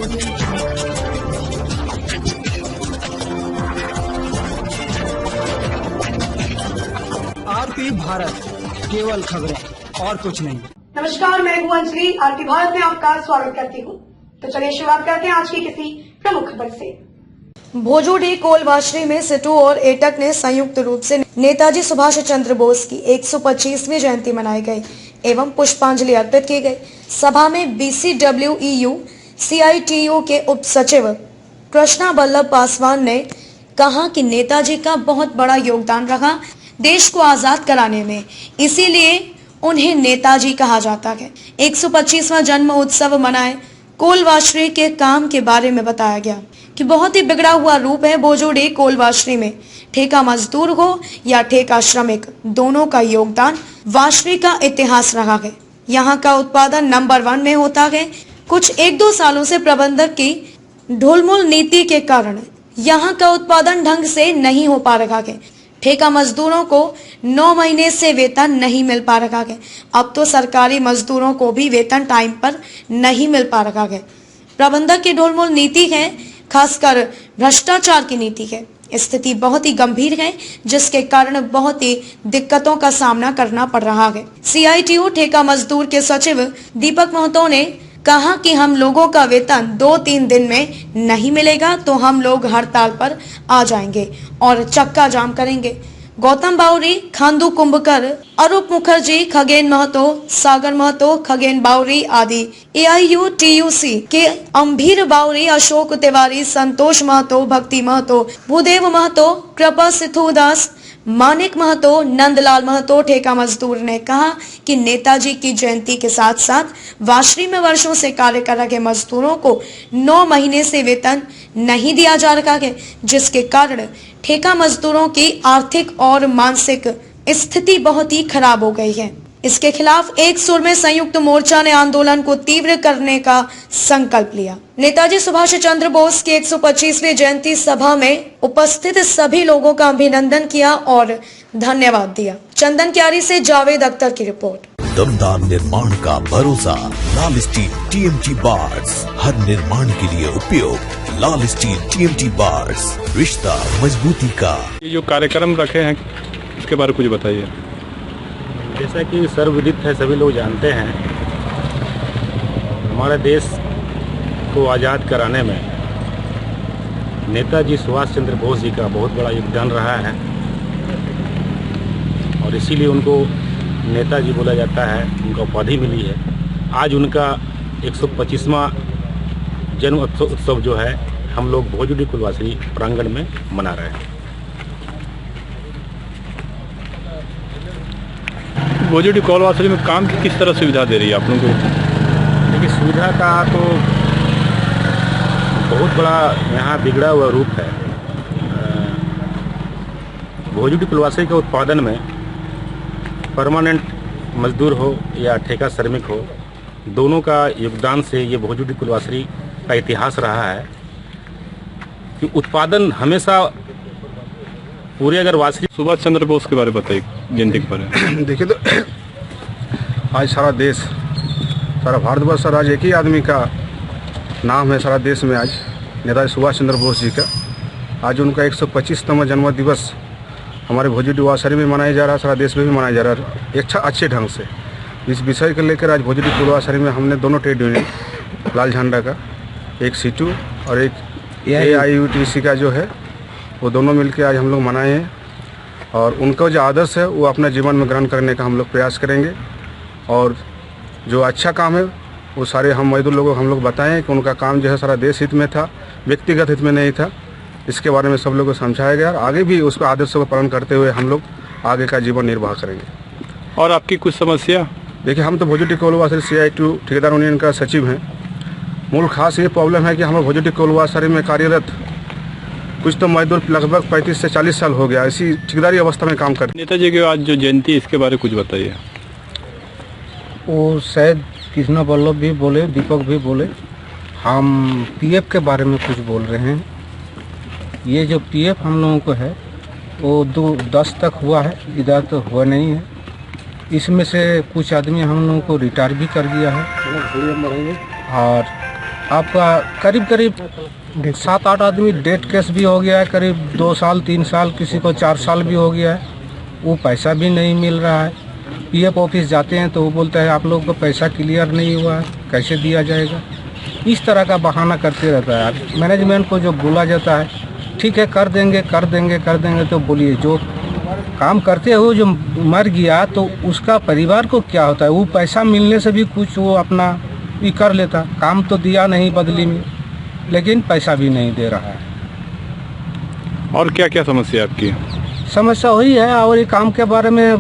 RT Bharat, केवल खबरें और कुछ नहीं। नमस्कार, मैं हूं अंजलि। आरटी भारत में आपका स्वागत करती हूं। तो चलिए शुरुआत करते हैं आज की किसी प्रमुख खबर से। भोजूडी कोलवाश्री में सिटू और एटक ने संयुक्त रूप से नेताजी सुभाष चंद्र बोस की 125वीं जयंती मनाई गई एवं पुष्पांजलि अर्पित की गई। सभा में BCWEU CITU के उप सचिव कृष्णा बल्लभ पासवान ने कहा कि नेताजी का बहुत बड़ा योगदान रहा देश को आजाद कराने में, इसीलिए उन्हें नेताजी कहा जाता है। 125वां जन्म उत्सव मनाए। कोलवाश्री के काम के बारे में बताया गया कि बहुत ही बिगड़ा हुआ रूप है भोजूडी कोलवाश्री में। ठेका मजदूर हो या ठेका श्रमिक, दोनों का योगदान वाश्री का इतिहास रहा है। यहाँ का उत्पादन नंबर 1 में होता है। कुछ 1-2 सालों से प्रबंधक की ढुलमुल नीति के कारण यहाँ का उत्पादन ढंग से नहीं हो पा रहा है। ठेका मजदूरों को 9 महीने से वेतन नहीं मिल पा रहा है। अब तो सरकारी मजदूरों को भी वेतन टाइम पर नहीं मिल पा रहा है। प्रबंधक की ढुलमुल नीति है, खासकर भ्रष्टाचार की नीति है। स्थिति बहुत ही गंभीर है, जिसके कारण बहुत ही दिक्कतों का सामना करना पड़ रहा है। CITU ठेका मजदूर के सचिव दीपक महतो ने कहा कि हम लोगों का वेतन 2-3 दिन में नहीं मिलेगा तो हम लोग हड़ताल पर आ जाएंगे और चक्का जाम करेंगे। गौतम बाउरी, खांडू कुंभकर, अरूप मुखर्जी, खगेन महतो, सागर महतो, खगेन बाउरी आदि AIUTUC के अम्भीर बाउरी, अशोक तिवारी, संतोष महतो, भक्ति महतो, भूदेव महतो, कृपा सिथुदास, मानिक महतो, नंदलाल महतो ठेका मजदूर ने कहा कि नेताजी की जयंती के साथ साथ वाश्री में वर्षों से कार्य कर रहे मजदूरों को 9 महीने से वेतन नहीं दिया जा रहा है, जिसके कारण ठेका मजदूरों की आर्थिक और मानसिक स्थिति बहुत ही खराब हो गई है। इसके खिलाफ एक सुर में संयुक्त मोर्चा ने आंदोलन को तीव्र करने का संकल्प लिया। नेताजी सुभाष चंद्र बोस की 125वीं जयंती सभा में उपस्थित सभी लोगों का अभिनंदन किया और धन्यवाद दिया। चंदन क्यारी से जावेद अख्तर की रिपोर्ट। दमदार निर्माण का भरोसा लाल स्टील TMT बार्स, हर निर्माण के लिए उपयोग लाल स्टील TMT बार्स, रिश्ता मजबूती का। ये जो कार्यक्रम रखे हैं इसके बारे में कुछ बताइए। जैसा कि सर्वविदित है, सभी लोग जानते हैं, हमारे देश को आज़ाद कराने में नेताजी सुभाष चंद्र बोस जी का बहुत बड़ा योगदान रहा है और इसीलिए उनको नेताजी बोला जाता है, उनका उपाधि मिली है। आज उनका 125वां जन्म उत्सव जो है हम लोग भोजूडी कोलवाश्री प्रांगण में मना रहे हैं। भोजूडी कोलवाश्री में काम की किस तरह सुविधा दे रही है आप लोगों को? देखिए, सुविधा का तो बहुत बड़ा यहाँ बिगड़ा हुआ रूप है। भोजूडी कोलवाश्री के उत्पादन में परमानेंट मजदूर हो या ठेका श्रमिक हो, दोनों का योगदान से ये भोजूडी कोलवाश्री का इतिहास रहा है कि उत्पादन हमेशा पूरे अगर वाश्री। सुभाष चंद्र बोस के बारे में बताइए, जयंती के बारे में। देखिए तो आज सारा देश, सारा भारतवर्ष, आज एक ही आदमी का नाम है सारा देश में, आज नेताजी सुभाष चंद्र बोस जी का। आज उनका 125वां जन्म दिवस हमारे भोजूडी कोलवाश्री में मनाया जा रहा है, सारा देश में भी मनाया जा रहा है एक अच्छे ढंग से। इस विषय को लेकर आज भोजूडी कोलवाश्री में हमने दोनों ट्रेड यूनियन लाल झंडा का, एक CITU और एक AIUTC का जो है, वो दोनों मिलकर आज हम लोग मनाए हैं और उनका जो आदर्श है वो अपना जीवन में ग्रहण करने का हम लोग प्रयास करेंगे और जो अच्छा काम है वो सारे हम मजदूर लोगों को हम लोग बताएं कि उनका काम जो है सारा देश हित में था, व्यक्तिगत हित में नहीं था। इसके बारे में सब लोगों को समझाया गया और आगे भी उसको आदर्शों का पालन करते हुए हम लोग आगे का जीवन निर्वाह करेंगे। और आपकी कुछ समस्या? देखिए, हम तो भोजूडी कोलवाश्री CITU ठेकेदार यूनियन का सचिव हैं। मूल खास ये प्रॉब्लम है कि हम भोजूडी कोलवाश्री में कार्यरत कुछ तो मजदूर लगभग 35 से 40 साल हो गया इसी ठेकेदारी अवस्था में काम करते। नेताजी की आज जो जयंती, इसके बारे में कुछ बताइए। वो शायद कृष्णा बल्लभ भी बोले, दीपक भी बोले, हम PF के बारे में कुछ बोल रहे हैं। ये जो PF हम लोगों को है वो 10 तक हुआ है, इधर तो हुआ नहीं है। इसमें से कुछ आदमी हम लोगों को रिटायर भी कर दिया है और आपका करीब करीब 7-8 आदमी डेथ केस भी हो गया है, करीब 2 साल 3 साल, किसी को 4 साल भी हो गया है, वो पैसा भी नहीं मिल रहा है। पीएफ ऑफिस जाते हैं तो वो बोलता है आप लोग को पैसा क्लियर नहीं हुआ है, कैसे दिया जाएगा। इस तरह का बहाना करते रहता है। मैनेजमेंट को जो बोला जाता है ठीक है कर देंगे कर देंगे कर देंगे, तो बोलिए जो काम करते हुए जो मर गया तो उसका परिवार को क्या होता है। वो पैसा मिलने से भी कुछ वो अपना भी कर लेता, काम तो दिया नहीं बदली में, लेकिन पैसा भी नहीं दे रहा है। और क्या क्या समस्या है आपकी? समस्या वही है और ये काम के बारे में